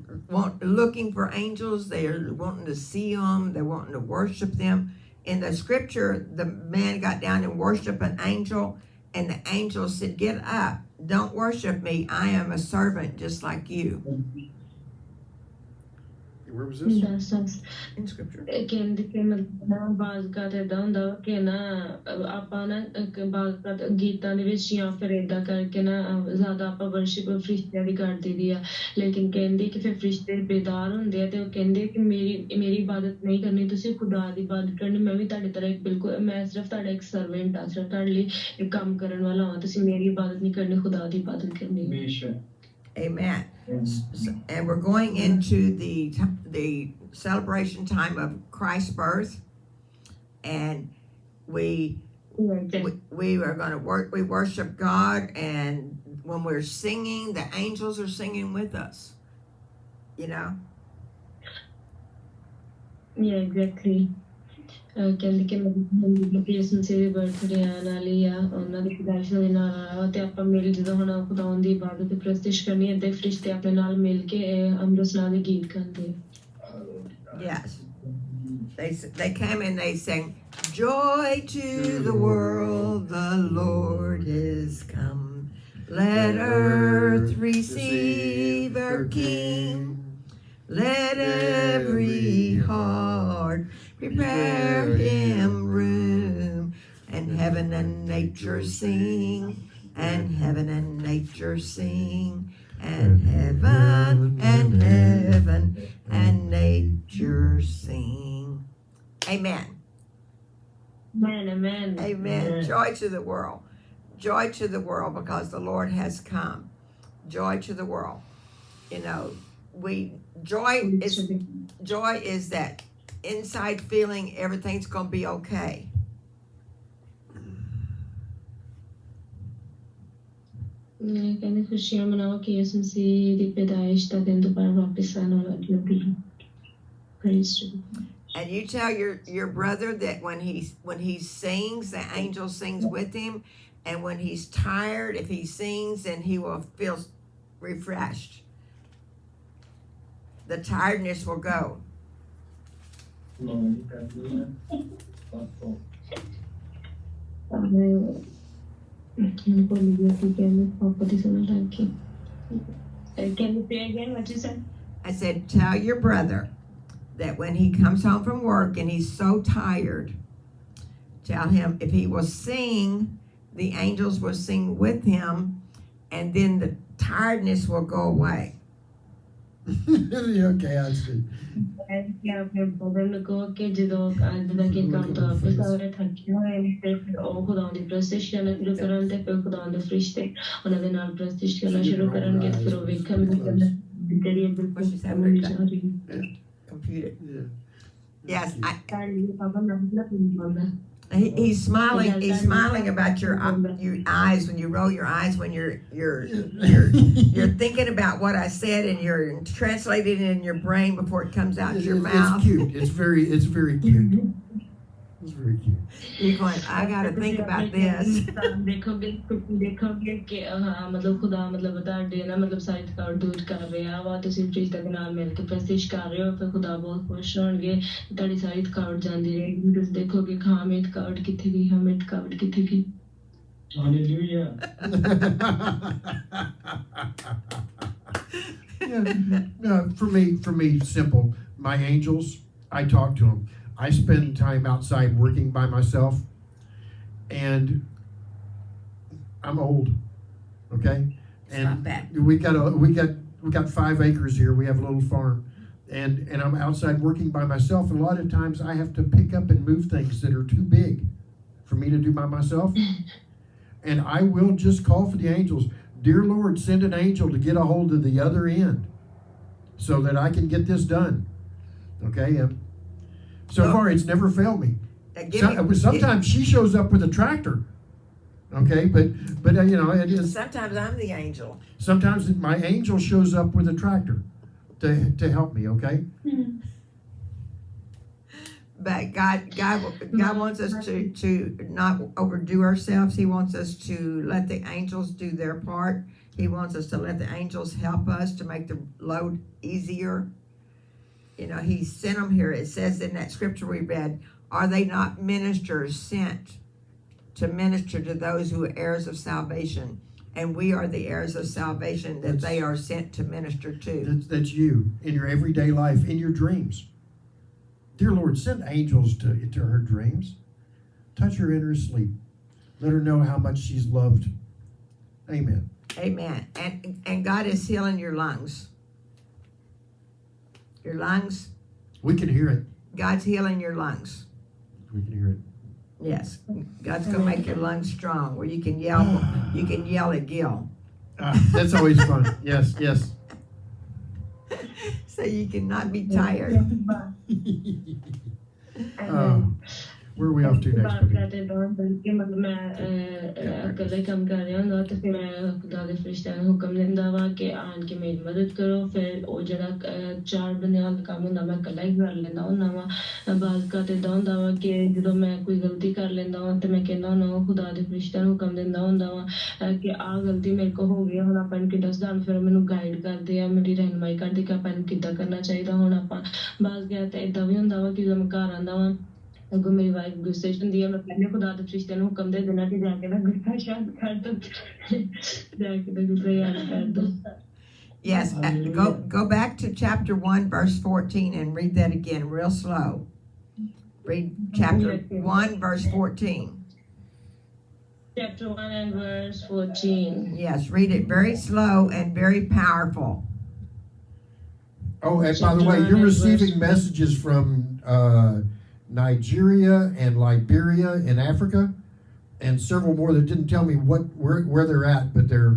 looking for angels. They're wanting to see them. They're wanting to worship them. In the scripture, the man got down and worshiped an angel, and the angel said, get up. Don't worship me. I am a servant just like you. Where was this? In scripture. ਕਹਿੰਦੇ ਕਿ ਮਤਲਬ ਬਾਜ਼ ਕਾ ਤੇ ਏਦਾਂ ਹੁੰਦਾ ਕਿ ਨਾ ਆਪਾਂ ਨਾ ਬਾਜ਼ ਗੀਤਾਂ ਦੇ ਵਿੱਚ ਜਾਂ ਫਿਰ ਏਦਾਂ ਕਰਕੇ ਨਾ ਜ਼ਿਆਦਾ ਆਪਾਂ ਵਰਸ਼ਿਪ ਫਰਿਸ਼ਤਿਆਂ ਦੀ ਕਰ ਦਈਦੀ ਆ ਲੇਕਿਨ ਕਹਿੰਦੇ ਕਿ ਫਿਰ ਫਰਿਸ਼ਤੇ ਬੇਦਾਰ ਹੁੰਦੇ ਆ ਤੇ ਉਹ ਕਹਿੰਦੇ ਕਿ ਮੇਰੀ ਇਬਾਦਤ ਨਹੀਂ ਕਰਨੀ ਤੁਸੀਂ ਖੁਦਾ ਦੀ ਇਬਾਦਤ ਕਰਨੀ ਮੈਂ ਵੀ ਤੁਹਾਡੇ ਤਰ੍ਹਾਂ ਬਿਲਕੁਲ ਮੈਂ ਸਿਰਫ ਤੁਹਾਡਾ ਇੱਕ ਸਰਵੈਂਟ ਆ ਸਿਰਫ ਤੁਹਾਡੇ ਲਈ ਇੱਕ ਕੰਮ ਕਰਨ ਵਾਲਾ ਹਾਂ ਤੁਸੀਂ ਮੇਰੀ ਇਬਾਦਤ ਨਹੀਂ ਕਰਨੀ ਖੁਦਾ ਦੀ ਇਬਾਦਤ ਕਰਨੀ ਹੈ. Amen. And we're going into the celebration time of Christ's birth, and we are going to work. We worship God, and when we're singing, the angels are singing with us. You know. Yeah, exactly. ਕਹਿੰਦੇ ਕਿ ਮਤਲਬ ਕਿ ਇਸ ਮਸੀਹ ਦੇ birthday ਆਉਣ ਵਾਲੀ ਆ ਉਹਨਾਂ ਦੇ ਪੈਦਾਇਸ਼ ਦਾ ਦਿਨ ਆਉਣ ਵਾਲਾ ਤੇ ਆਪਾਂ ਮਿਲ ਜਦੋਂ ਹੁਣ ਖੁਦਾਵੰਦ ਦੀ ਇਬਾਦਤ ਤੇ ਪ੍ਰਸਤਿਸ਼ ਕਰਨੀ ਹੈ ਤੇ ਫਰਿਸ਼ਤੇ ਆਪਣੇ ਨਾਲ ਮਿਲ ਕੇ ਅੰਮ੍ਰਿਤ ਦੇ ਗੀਤ ਗਾਉਂਦੇ Yes. They came and they sang, "Joy to the world, the Lord is come. Let earth receive her King. Let every heart prepare him room. And heaven and nature sing, and heaven and nature sing, and heaven and nature sing." Amen. Amen, amen. Amen. Joy to the world. Joy to the world because the Lord has come. Joy to the world. You know, joy is that inside feeling everything's going to be okay. ਕਹਿੰਦੇ ਖੁਸ਼ੀਆਂ ਮਨਾਓ ਕਿ ਇਸ ਮਸੀਹ ਦੀ ਪੈਦਾਇਸ਼ ਦਾ ਦਿਨ ਦੁਬਾਰਾ ਵਾਪਸ ਆਉਣ ਵਾਲਾ ਕਿਉਂਕਿ praise to God. And you tell your brother that when he sings, the angel sings with him, and when he's tired, if he sings, then he will feel refreshed. The tiredness will go. Can you say again what you said? I said, tell your brother that when he comes home from work and he's so tired, tell him if he will sing, the angels will sing with him, and then the tiredness will go away. Okay, I see. ਕਿ ਆਪਣੇ ਬਦਲ ਨੂੰ ਕਹੋ ਕਿ ਜਦੋਂ ਜਿੱਦਾਂ ਕਿ ਕੰਮ ਤੋਂ ਵਾਪਸ ਆ ਰਹੇ ਥੱਕੇ ਹੋਏ ਨੇ ਤੇ ਫਿਰ ਉਹ ਖੁਦਾਵੰਦ ਦੀ ਪ੍ਰਸਤਿਸ਼ ਕਰਨਾ ਸ਼ੁਰੂ ਕਰਨ ਤੇ ਫਿਰ ਖੁਦਾਵੰਦ ਦੇ ਫਰਿਸ਼ਤੇ ਉਹਨਾਂ ਦੇ ਨਾਲ ਪ੍ਰਸਤਿਸ਼ ਕਰਨਾ ਸ਼ੁਰੂ ਕਰਨਗੇ ਤੇ ਫਿਰ ਉਹ ਵੇਖਣਗੇ ਕਿ ਜਿਹੜੀ ਬਿਲਕੁਲ Computer. Yeah. Yes, ਪਾਪਾ ਨਾ he's smiling. He's smiling about your eyes when you roll your eyes when you're thinking about what I said and you're translating it in your brain before it comes out your mouth. It's cute. It's very cute. It's very cute. You're going, I got to think about this. ਦੇਖੋਗੇ ਕਿ ਹਾਂ ਮਤਲਬ ਖੁਦਾ ਮਤਲਬ ਤੁਹਾਡੇ ਨਾ ਮਤਲਬ ਸਾਰੀ ਥਕਾਵਟ ਦੂਰ ਕਰ ਰਿਹਾ ਵਾ ਤੁਸੀਂ ਫਰਿਸ਼ਤੇ ਦੇ ਨਾਲ ਮਿਲ ਕੇ ਪ੍ਰਸਤਿਸ਼ ਕਰ ਰਹੇ ਹੋ ਫਿਰ ਖੁਦਾ ਬਹੁਤ ਖੁਸ਼ ਹੋਣਗੇ ਤੁਹਾਡੀ ਸਾਰੀ ਥਕਾਵਟ ਜਾਂਦੀ ਰਹੇਗੀ ਤੁਸੀਂ ਦੇਖੋਗੇ ਹਾਂ ਮੇਰੀ ਥਕਾਵਟ ਕਿੱਥੇ ਗਈ ਹਾਂ ਮੇਰੀ ਥਕਾਵਟ ਕਿੱਥੇ ਗਈ Hallelujah. No, for me, simple. My angels, I talk to them. I spend time outside working by myself, and I'm old. Okay, and not bad. we got 5 acres here. We have a little farm, and I'm outside working by myself. And a lot of times I have to pick up and move things that are too big for me to do by myself. And I will just call for the angels. Dear Lord, send an angel to get a hold of the other end so that I can get this done. Okay? So far, it's never failed me. Sometimes she shows up with a tractor. Okay? But you know, it is. Sometimes I'm the angel. Sometimes my angel shows up with a tractor to help me. Okay? But God wants us to not overdo ourselves. He wants us to let the angels do their part. He wants us to let the angels help us to make the load easier. You know, he sent them here. It says in that scripture we read, are they not ministers sent to minister to those who are heirs of salvation? And we are the heirs of salvation that they are sent to minister to. That's you in your everyday life, in your dreams. Dear Lord, send angels to her dreams. Touch her in her sleep. Let her know how much she's loved. Amen. Amen. And God is healing your lungs. Your lungs. We can hear it. God's healing your lungs. We can hear it. Yes. God's going to make your lungs strong where you can yell. You can yell at Gil. That's always fun. Yes, yes. So you cannot be tired. Where are we off to next, बात baby? करते दौरान बल्कि मतलब मैं अकेले काम कर रहा हूँ तो फिर मैं खुदा के फरिश्ते ने हुक्म दिंदा वा कि आन के मेरी मदद करो फिर वो जरा चार बंदे वाला काम हुंदा मैं कल्ला ही कर लेंदा हुंदा वा बात करते हुंदा वा कि ਜਦੋਂ मैं कोई गलती कर लेंदा वा ते मैं कहना हुंदा खुदा के फरिश्ते ने हुक्म दिंदा हुंदा वा कि आ गलती मेरे को हो गई ਹੁਣ ਆਪਾਂ ਨੂੰ ਕਿੱਦਾਂ ਸੁਧਾਰਨ ਫਿਰ ਮੈਨੂੰ ਗਾਈਡ ਕਰਦੇ ਆ ਮੇਰੀ ਰਹਿਨਮਾਈ ਕਰਦੇ ਕਿ ਆਪਾਂ ਨੂੰ ਕਿੱਦਾਂ ਕਰਨਾ ਚਾਹੀਦਾ ਹੁਣ ਆਪਾਂ ਬਾਅਦ ਗਿਆ ਤੇ ਇਦਾਂ ਵੀ ਹੁੰਦਾ ਵਾ ਕਿ ਜਦੋਂ ਮੈਂ ਘਰ ਆਂਦਾ ਵਾ अगर मेरी वाइफ गुस्से ਹੁੰਦੀ है मैं पहले खुदा के फरिश्ते ਨੂੰ ਹੁਕਮ ਦੇ ਦੇਣਾ कि जाके ना गुस्सा शांत कर दो जाके ना गुस्सा याद कर दो Yes, go back to chapter 1, verse 14 and read that again real slow. Read chapter 1, verse 14. Chapter 1 and verse 14. Yes, read it very slow and very powerful. Oh, and by the way, you're receiving messages from Nigeria and Liberia in Africa, and several more that didn't tell me where they're at, but they're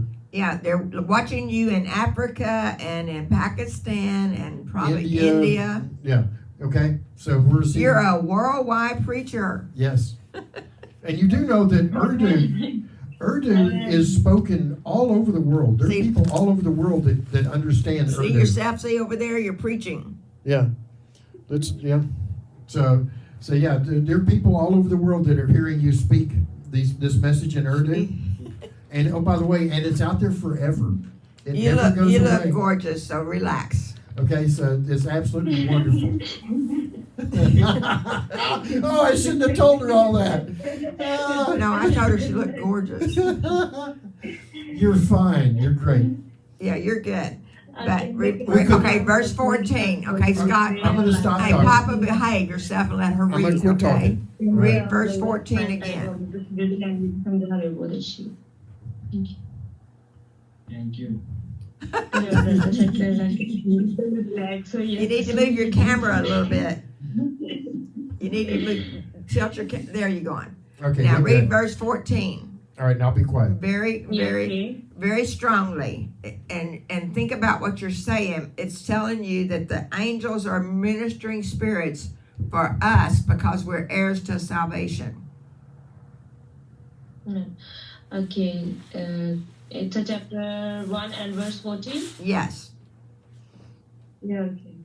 watching you in Africa and in Pakistan and probably India. Yeah, okay. So we're receiving. You're a worldwide preacher. Yes, and you do know that Urdu is spoken all over the world. There are people all over the world that understand Urdu. See yourself, see over there, you're preaching. Yeah. So yeah, there are people all over the world that are hearing you speak this message in Urdu. And oh, by the way, and it's out there forever. It You never goes look away. gorgeous, so relax. Okay, so it's absolutely wonderful. Oh, I shouldn't have told her all that. No, I told her she looked gorgeous. You're fine. You're great. Yeah, you're good. But okay, verse 14. Okay, Scott. I'm going to stop Hey, talking. Papa, behave yourself and let her I'm gonna read. quit Okay, talking. read verse 14 again. Thank you. You need to move your camera a little bit. You need to tilt your there you go on. Okay. Now you read good. verse 14. All right, now be quiet. Very strongly, and think about what you're saying. It's telling you that the angels are ministering spirits for us because we're heirs to salvation. Okay, it's a chapter 1 and verse 14. Yes. Yeah, okay.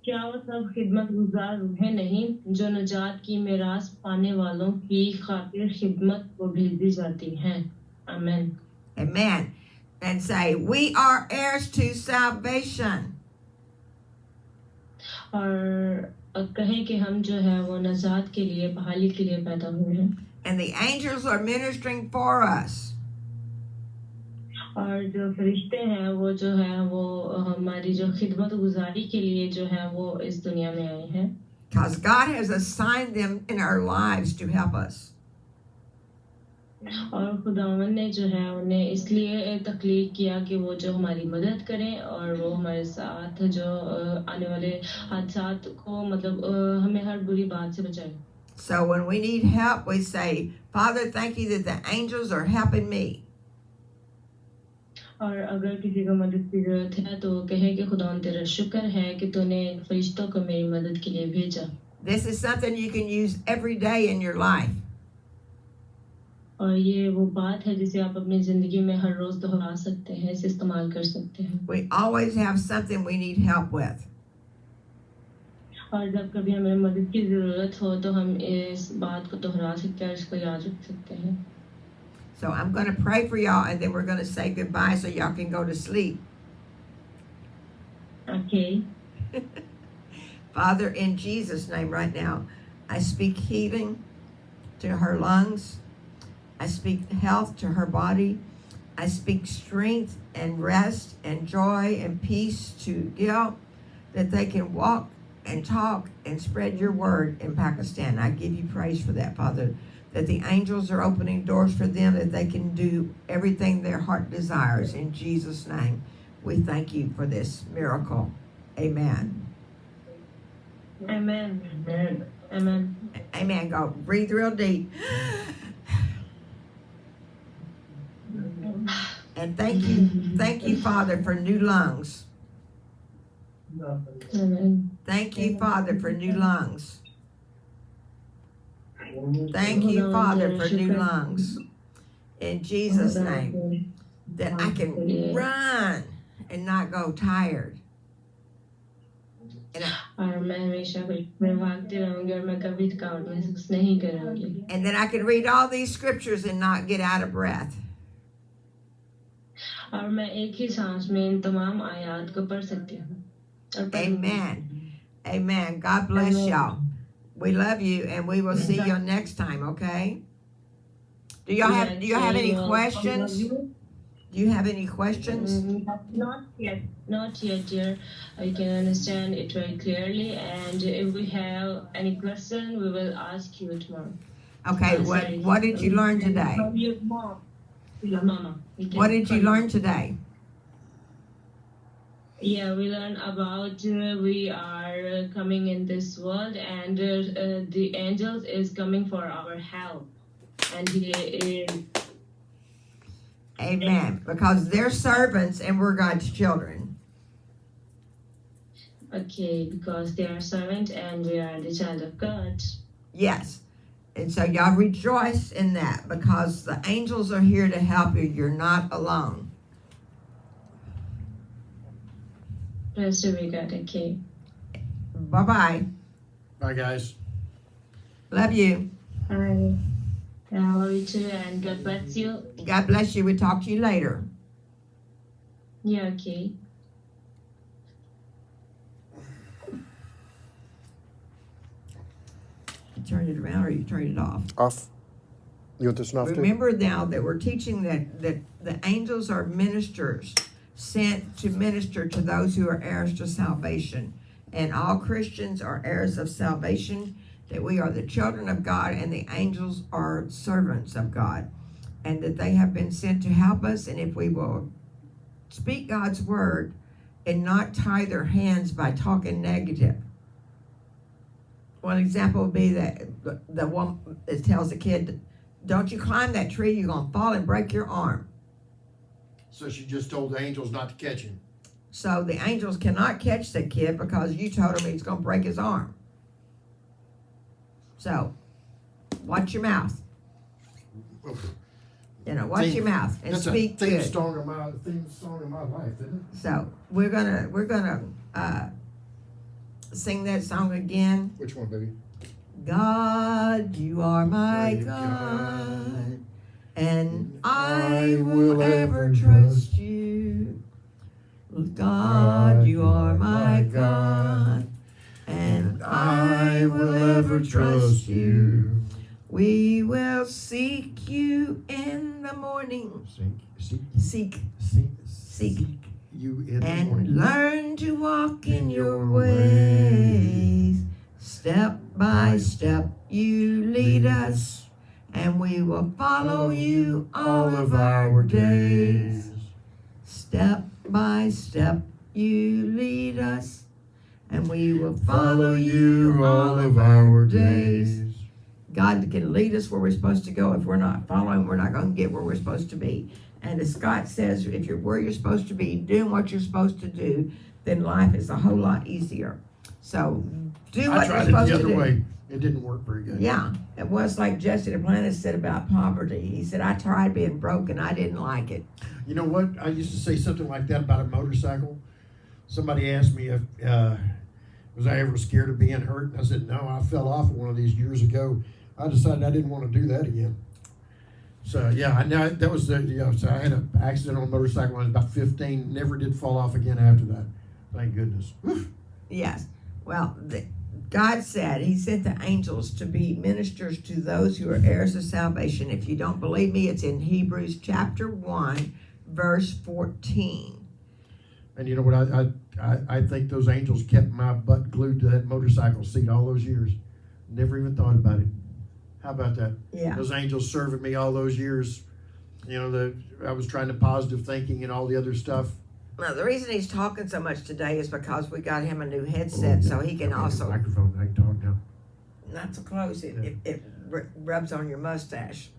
क्या वो सब खिदमत गुजार रूहें नहीं जो नजात की मिरास पाने वालों की खातिर खिदमत को भेजी जाती हैं. Amen. Amen. And say, we are heirs to salvation. और कहें कि हम जो है वो नजात के लिए बहाली के लिए पैदा हुए हैं. And the angels are ministering for us. और जो फरिश्ते हैं वो जो है वो हमारी जो खिदमत गुजारी के लिए जो है वो इस दुनिया में आए हैं. Because God has assigned them in our lives to help us. और खुदावन ने जो है उन्हें इसलिए तख्लीक किया कि वो जो हमारी मदद करें और वो हमारे साथ जो आने वाले हादसात को मतलब हमें हर बुरी बात से बचाए. So when we need help, we say, Father, thank you that the angels are helping me. और अगर किसी को मदद की जरूरत है तो कहे कि खुदा तेरा शुक्र है कि तूने फरिश्तों को मेरी मदद के लिए भेजा. This is something you can use every day in your life. और ये वो बात है जिसे आप अपनी जिंदगी में हर रोज दोहरा सकते हैं, इसे इस्तेमाल कर सकते हैं. We always have something we need help with. और जब कभी हमें मदद की जरूरत हो तो हम इस बात को दोहरा सकते हैं, इसको याद रख सकते हैं. So I'm going to pray for y'all and then we're going to say goodbye so y'all can go to sleep. Okay. Father, in Jesus' name right now, I speak healing to her lungs. I speak health to her body. I speak strength and rest and joy and peace to Gil, that they can walk and talk and spread your word in Pakistan. I give you praise for that, Father, that the angels are opening doors for them, that they can do everything their heart desires. In Jesus' name, we thank you for this miracle. Amen. Amen. Amen. Amen. Amen. Go breathe real deep. And thank you, Father, for new lungs. Amen. Thank you, Father, for new lungs. Thank you, Khudawand Father, for new shukr lungs. In Jesus' name. Khudawand That I can के लिए run and not go tired. और मैं हमेशा मैं भागती रहूंगी और मैं कभी थकावट महसूस नहीं करूंगी And then I can read all these scriptures and not get out of breath. और मैं एक ही सांस में इन तमाम आयात को पढ़ सकती हूँ और पढ़ूंगी। Amen. Amen. God bless Amen. y'all. We love you and we will see you next time, okay? Do y'all have any questions? Do you have any questions? Not yet. Not yet, dear. I can understand it very clearly, and if we have any question, we will ask you tomorrow. Okay, what did you learn today? From your mom. Your mama. What did you learn today? Yeah, we learn about we are coming in this world, and the angels is coming for our help, and he is. Amen. Because they're servants and we're God's children. Okay, because they are servant and we are the child of God. Yes. And so y'all rejoice in that because the angels are here to help you. You're not alone. Praise be God. Okay. Bye-bye. Bye, guys. Love you. Bye. I love you too, and God bless you. God bless you. We'll talk to you later. Yeah, okay. You turn it around or you turn it off? Off. You want this off too? Remember now that we're teaching that the angels are ministers sent to minister to those who are heirs to salvation. And all Christians are heirs of salvation, that we are the children of God and the angels are servants of God. And that they have been sent to help us. And if we will speak God's word and not tie their hands by talking negative. One example would be that the one that tells the kid, don't you climb that tree, you're going to fall and break your arm. So she just told the angels not to catch him. So the angels cannot catch the kid because you told him he's going to break his arm. So, watch your mouth. You know, watch your mouth and speak good. good. Song of my life, isn't it? So we're gonna sing that song again. Which one, baby? God, you are my God, and I will ever trust you. God, you are my God, and I will ever trust you. We will seek you in the morning. Seek you in the and morning. learn to walk in your ways. Step by step you lead us, and we will follow you all of our days. Step by step you lead us, and we will follow you all of our days. God can lead us where we're supposed to go. If we're not following, we're not going to get where we're supposed to be. And as Scott says, if you're where you're supposed to be, doing what you're supposed to do, then life is a whole lot easier. So do what you're supposed to do. I tried it the other way. It didn't work very good. Yeah. It was like Jesse Duplantis said about poverty. He said, I tried being broke and I didn't like it. You know what? I used to say something like that about a motorcycle. Somebody asked me if was I ever scared of being hurt? I said, no, I fell off of one of these years ago. I decided I didn't want to do that again. So yeah, I know that was the so I had an accident on a motorcycle when I was about 15. Never did fall off again after that. Thank goodness. Yes. Well, God said He sent the angels to be ministers to those who are heirs of salvation. If you don't believe me, it's in Hebrews chapter 1, verse 14. And you know what? I think those angels kept my butt glued to that motorcycle seat all those years. Never even thought about it. How about that? Yeah. Those angels serving me all those years. You know, I was trying to positive thinking and all the other stuff. Now, the reason he's talking so much today is because we got him a new headset, so he can also... Microphone, I can talk now. Not so close. It rubs on your mustache.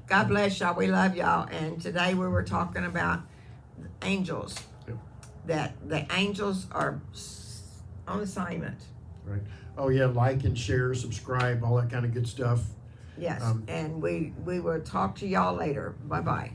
God bless y'all. We love y'all. And today we were talking about angels. Yep. That the angels are on assignment. Oh yeah, like and share, subscribe, all that kind of good stuff. Yes, Um, and we will talk to y'all later. Bye bye.